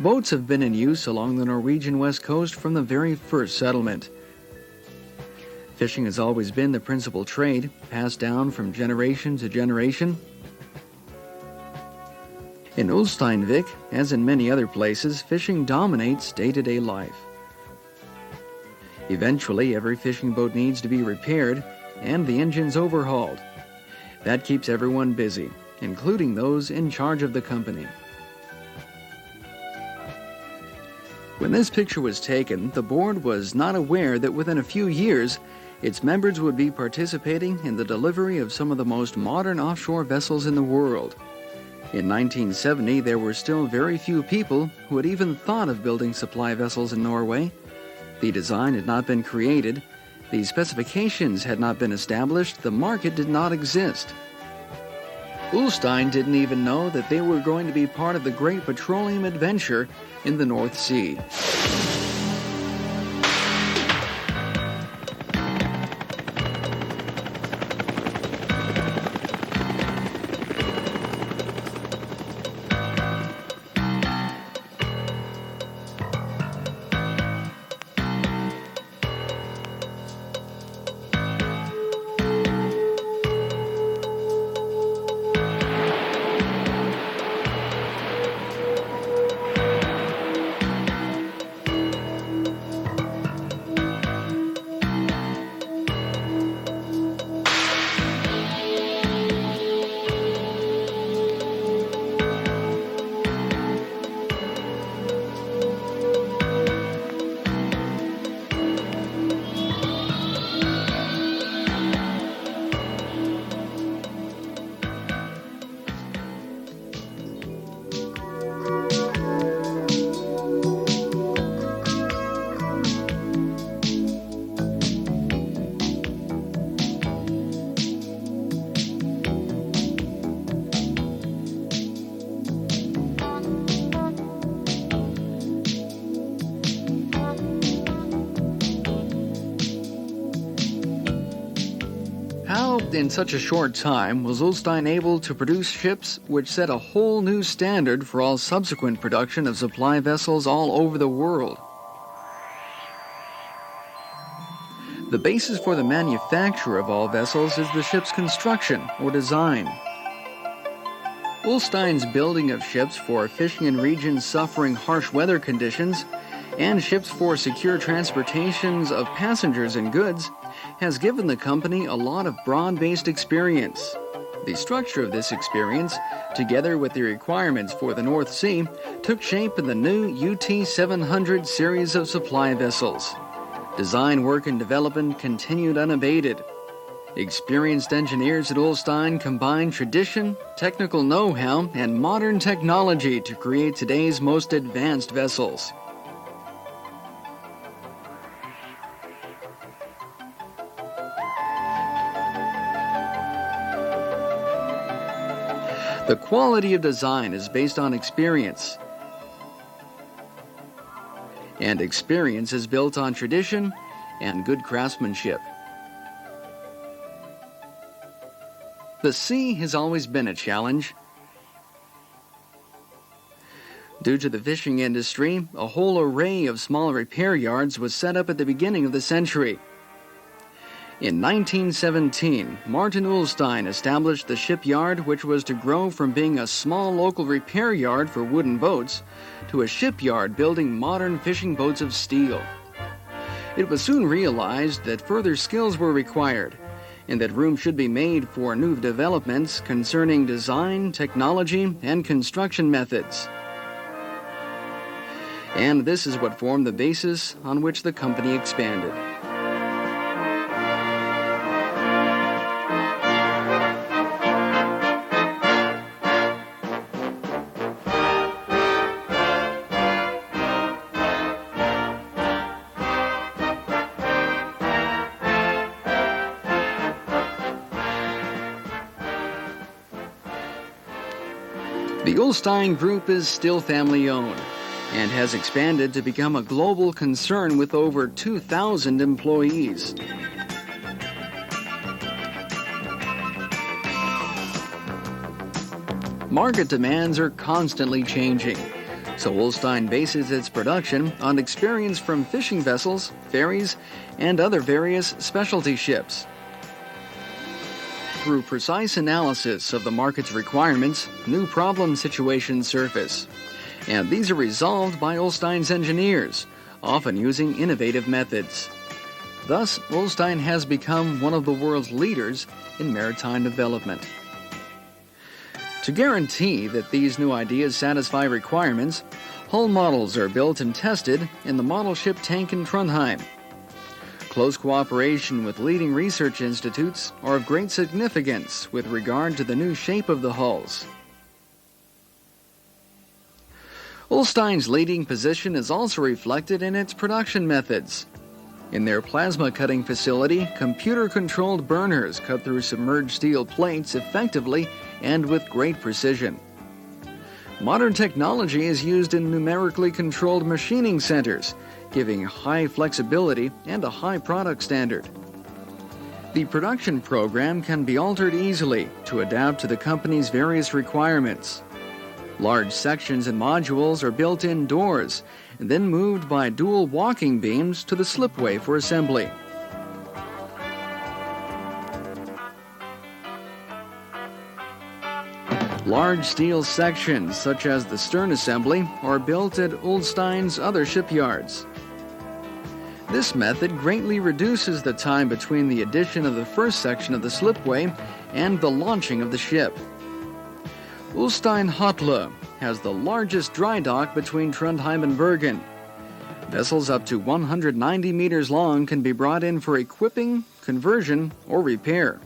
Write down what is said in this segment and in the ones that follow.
Boats have been in use along the Norwegian west coast from the very first settlement. Fishing has always been the principal trade, passed down from generation to generation. In Ulstein, as in many other places, fishing dominates day-to-day life. Eventually, every fishing boat needs to be repaired and the engines overhauled. That keeps everyone busy, including those in charge of the company. When this picture was taken, the board was not aware that within a few years, its members would be participating in the delivery of some of the most modern offshore vessels in the world. In 1970, there were still very few people who had even thought of building supply vessels in Norway. The design had not been created, the specifications had not been established, the market did not exist. Ulstein didn't even know that they were going to be part of the great petroleum adventure in the North Sea. How, in such a short time, was Ulstein able to produce ships which set a whole new standard for all subsequent production of supply vessels all over the world? The basis for the manufacture of all vessels is the ship's construction or design. Ulstein's building of ships for fishing in regions suffering harsh weather conditions and ships for secure transportations of passengers and goods has given the company a lot of broad-based experience. The structure of this experience, together with the requirements for the North Sea, took shape in the new UT-700 series of supply vessels. Design work and development continued unabated. Experienced engineers at Ulstein combined tradition, technical know-how, and modern technology to create today's most advanced vessels. The quality of design is based on experience, and experience is built on tradition and good craftsmanship. The sea has always been a challenge. Due to the fishing industry, a whole array of small repair yards was set up at the beginning of the century. In 1917, Martin Ulstein established the shipyard, which was to grow from being a small local repair yard for wooden boats to a shipyard building modern fishing boats of steel. It was soon realized that further skills were required and that room should be made for new developments concerning design, technology, and construction methods. And this is what formed the basis on which the company expanded. The Ulstein Group is still family-owned and has expanded to become a global concern with over 2,000 employees. Market demands are constantly changing. So Ulstein bases its production on experience from fishing vessels, ferries, and other various specialty ships. Through precise analysis of the market's requirements, new problem situations surface. And these are resolved by Ulstein's engineers, often using innovative methods. Thus, Ulstein has become one of the world's leaders in maritime development. To guarantee that these new ideas satisfy requirements, hull models are built and tested in the model ship tank in Trondheim. Close cooperation with leading research institutes are of great significance with regard to the new shape of the hulls. Ulstein's leading position is also reflected in its production methods. In their plasma cutting facility, computer-controlled burners cut through submerged steel plates effectively and with great precision. Modern technology is used in numerically controlled machining centers, giving high flexibility and a high product standard. The production program can be altered easily to adapt to the company's various requirements. Large sections and modules are built indoors and then moved by dual walking beams to the slipway for assembly. Large steel sections, such as the stern assembly, are built at Ulstein's other shipyards. This method greatly reduces the time between the addition of the first section of the slipway and the launching of the ship. Ulstein Hatle has the largest dry dock between Trondheim and Bergen. Vessels up to 190 meters long can be brought in for equipping, conversion, or repair.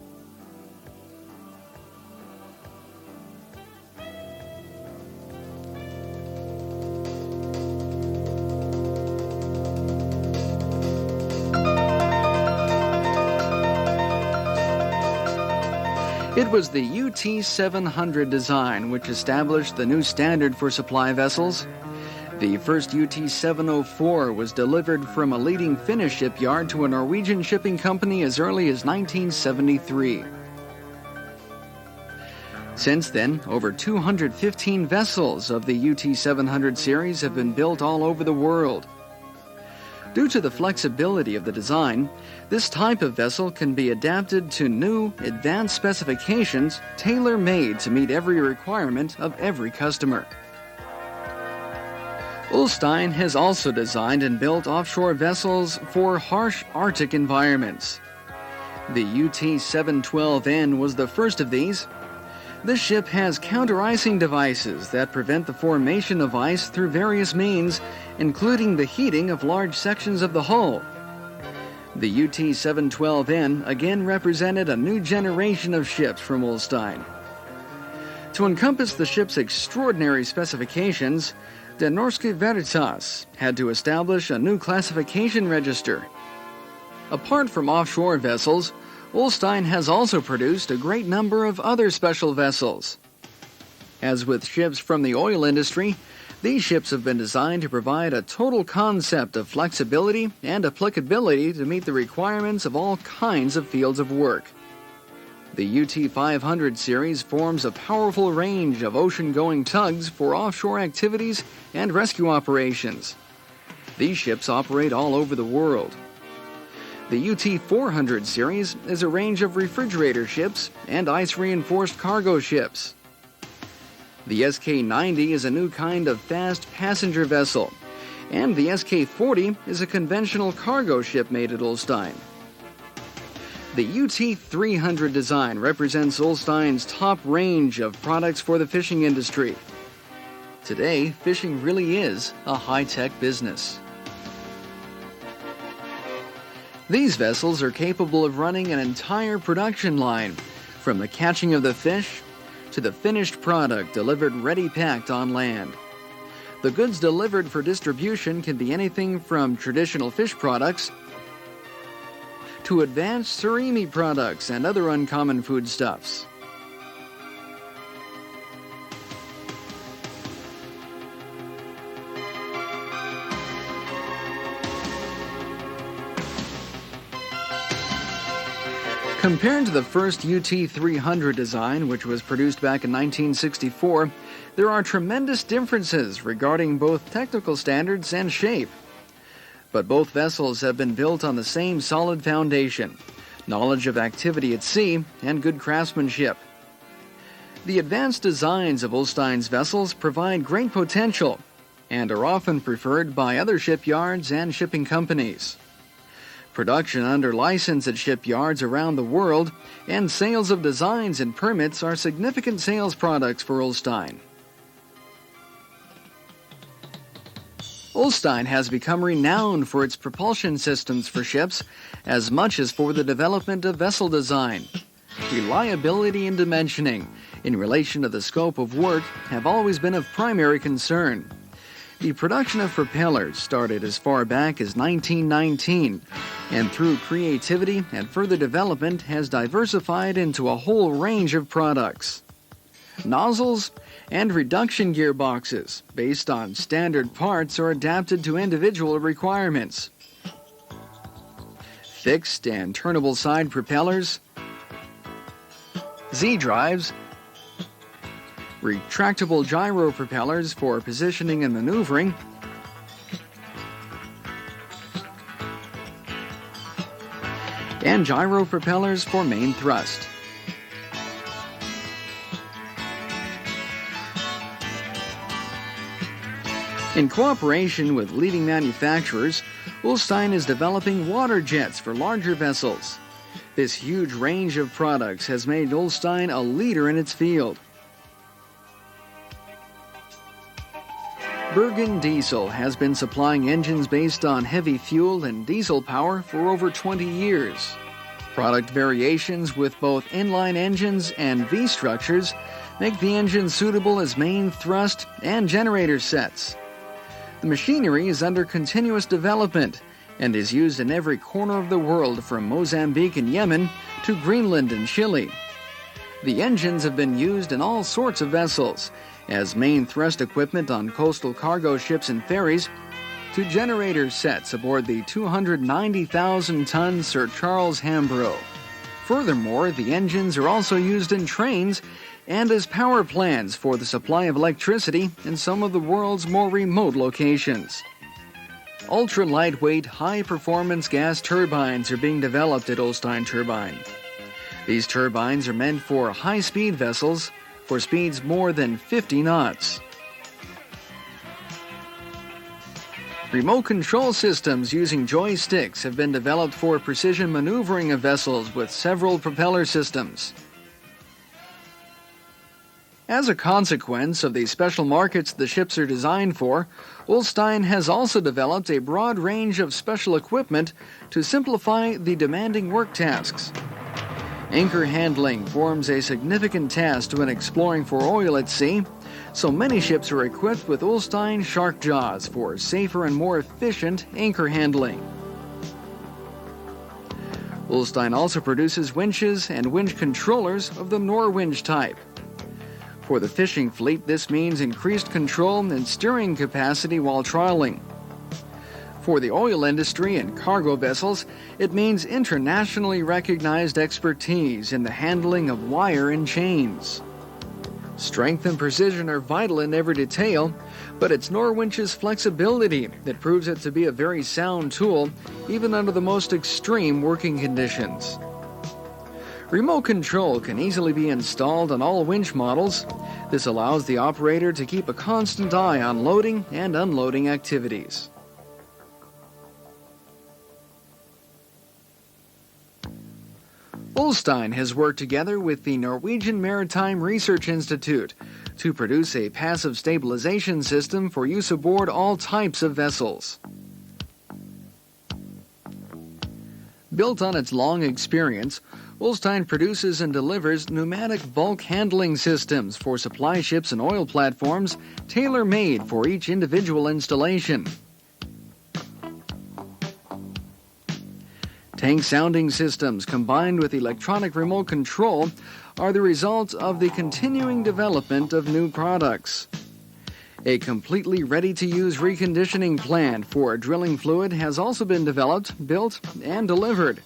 It was the UT-700 design which established the new standard for supply vessels. The first UT-704 was delivered from a leading Finnish shipyard to a Norwegian shipping company as early as 1973. Since then, over 215 vessels of the UT-700 series have been built all over the world. Due to the flexibility of the design, this type of vessel can be adapted to new, advanced specifications tailor-made to meet every requirement of every customer. Ulstein has also designed and built offshore vessels for harsh Arctic environments. The UT-712N was the first of these. This ship has counter-icing devices that prevent the formation of ice through various means, including the heating of large sections of the hull. The UT-712N again represented a new generation of ships from Ulstein. To encompass the ship's extraordinary specifications, the Norske Veritas had to establish a new classification register. Apart from offshore vessels, Ulstein has also produced a great number of other special vessels. As with ships from the oil industry, these ships have been designed to provide a total concept of flexibility and applicability to meet the requirements of all kinds of fields of work. The UT-500 series forms a powerful range of ocean-going tugs for offshore activities and rescue operations. These ships operate all over the world. The UT-400 series is a range of refrigerator ships and ice-reinforced cargo ships. The SK-90 is a new kind of fast passenger vessel, and the SK-40 is a conventional cargo ship made at Ulstein. The UT-300 design represents Ulstein's top range of products for the fishing industry. Today, fishing really is a high-tech business. These vessels are capable of running an entire production line, from the catching of the fish to the finished product delivered ready-packed on land. The goods delivered for distribution can be anything from traditional fish products to advanced surimi products and other uncommon foodstuffs. Compared to the first UT-300 design, which was produced back in 1964, there are tremendous differences regarding both technical standards and shape. But both vessels have been built on the same solid foundation, knowledge of activity at sea, and good craftsmanship. The advanced designs of Ulstein's vessels provide great potential and are often preferred by other shipyards and shipping companies. Production under license at shipyards around the world and sales of designs and permits are significant sales products for Ulstein. Ulstein has become renowned for its propulsion systems for ships as much as for the development of vessel design. Reliability and dimensioning in relation to the scope of work have always been of primary concern. The production of propellers started as far back as 1919, and through creativity and further development has diversified into a whole range of products. Nozzles and reduction gearboxes, based on standard parts, are adapted to individual requirements. Fixed and turnable side propellers, Z-drives, retractable gyro propellers for positioning and maneuvering, and gyro propellers for main thrust. In cooperation with leading manufacturers, Ulstein is developing water jets for larger vessels. This huge range of products has made Ulstein a leader in its field. Bergen Diesel has been supplying engines based on heavy fuel and diesel power for over 20 years. Product variations with both inline engines and V-structures make the engine suitable as main thrust and generator sets. The machinery is under continuous development and is used in every corner of the world from Mozambique and Yemen to Greenland and Chile. The engines have been used in all sorts of vessels, as main thrust equipment on coastal cargo ships and ferries, to generator sets aboard the 290,000-ton Sir Charles Hambro. Furthermore, the engines are also used in trains and as power plants for the supply of electricity in some of the world's more remote locations. Ultra-lightweight, high-performance gas turbines are being developed at Ulstein Turbine. These turbines are meant for high-speed vessels for speeds more than 50 knots. Remote control systems using joysticks have been developed for precision maneuvering of vessels with several propeller systems. As a consequence of the special markets the ships are designed for, Ulstein has also developed a broad range of special equipment to simplify the demanding work tasks. Anchor handling forms a significant task when exploring for oil at sea, so many ships are equipped with Ulstein shark jaws for safer and more efficient anchor handling. Ulstein also produces winches and winch controllers of the Norwinch type. For the fishing fleet, this means increased control and steering capacity while trialing. For the oil industry and cargo vessels, it means internationally recognized expertise in the handling of wire and chains. Strength and precision are vital in every detail, but it's Norwinch's flexibility that proves it to be a very sound tool, even under the most extreme working conditions. Remote control can easily be installed on all winch models. This allows the operator to keep a constant eye on loading and unloading activities. Ulstein has worked together with the Norwegian Maritime Research Institute to produce a passive stabilization system for use aboard all types of vessels. Built on its long experience, Ulstein produces and delivers pneumatic bulk handling systems for supply ships and oil platforms, tailor-made for each individual installation. Tank sounding systems combined with electronic remote control are the result of the continuing development of new products. A completely ready-to-use reconditioning plant for drilling fluid has also been developed, built, and delivered.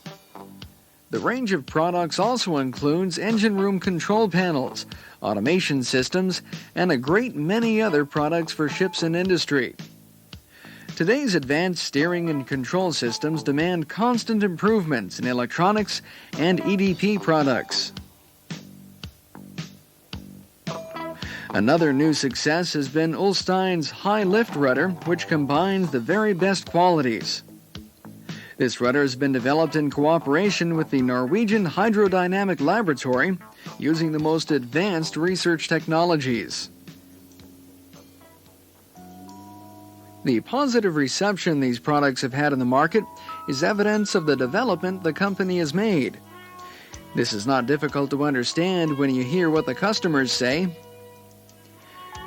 The range of products also includes engine room control panels, automation systems, and a great many other products for ships and industry. Today's advanced steering and control systems demand constant improvements in electronics and EDP products. Another new success has been Ulstein's high lift rudder, which combines the very best qualities. This rudder has been developed in cooperation with the Norwegian Hydrodynamic Laboratory using the most advanced research technologies. The positive reception these products have had in the market is evidence of the development the company has made. This is not difficult to understand when you hear what the customers say.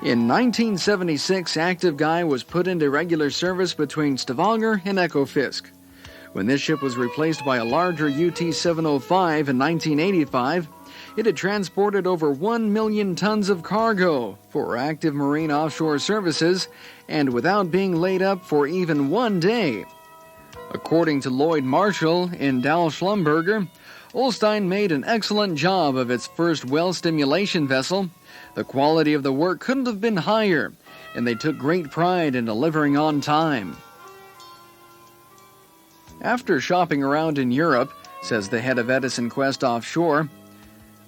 In 1976, Active Guy was put into regular service between Stavanger and Ekofisk. When this ship was replaced by a larger UT-705 in 1985, it had transported over 1 million tons of cargo for Active Marine Offshore Services and without being laid up for even 1 day. According to Lloyd Marshall in Schlumberger, Ulstein made an excellent job of its first well stimulation vessel. The quality of the work couldn't have been higher, and they took great pride in delivering on time. After shopping around in Europe, says the head of Edison Quest Offshore,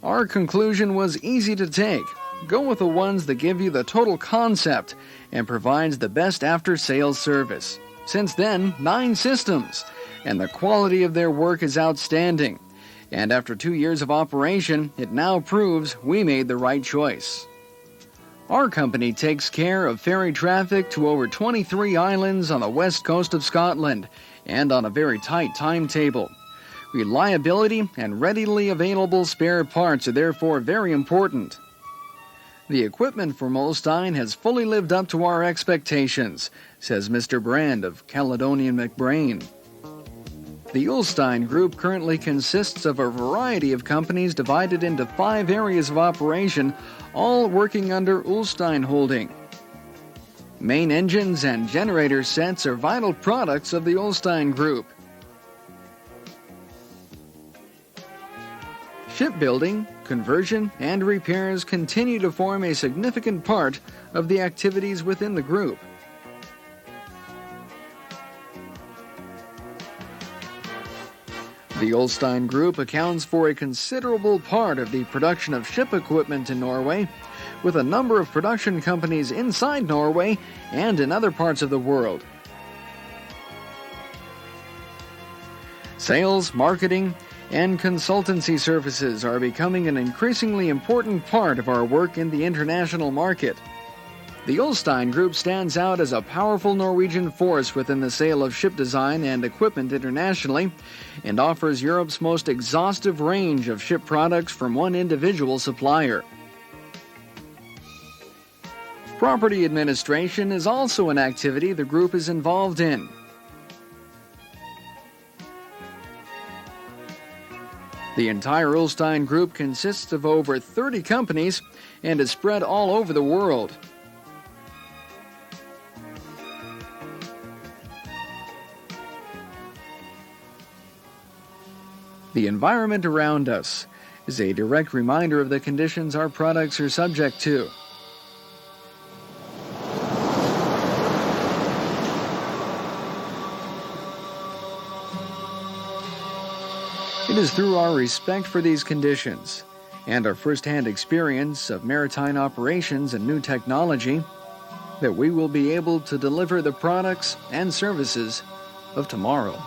our conclusion was easy to take. Go with the ones that give you the total concept and provides the best after-sales service. Since then, 9 systems, and the quality of their work is outstanding. And after 2 years of operation, it now proves we made the right choice. Our company takes care of ferry traffic to over 23 islands on the west coast of Scotland and on a very tight timetable. Reliability and readily available spare parts are therefore very important. The equipment from Ulstein has fully lived up to our expectations, says Mr. Brand of Caledonian McBrain. The Ulstein Group currently consists of a variety of companies divided into 5 areas of operation, all working under Ulstein Holding. Main engines and generator sets are vital products of the Ulstein Group. Shipbuilding, conversion, and repairs continue to form a significant part of the activities within the group. The Ulstein Group accounts for a considerable part of the production of ship equipment in Norway, with a number of production companies inside Norway and in other parts of the world. Sales, marketing, and consultancy services are becoming an increasingly important part of our work in the international market. The Ulstein Group stands out as a powerful Norwegian force within the sale of ship design and equipment internationally, and offers Europe's most exhaustive range of ship products from one individual supplier. Property administration is also an activity the group is involved in. The entire Ulstein Group consists of over 30 companies and is spread all over the world. The environment around us is a direct reminder of the conditions our products are subject to. It is through our respect for these conditions and our first-hand experience of maritime operations and new technology that we will be able to deliver the products and services of tomorrow.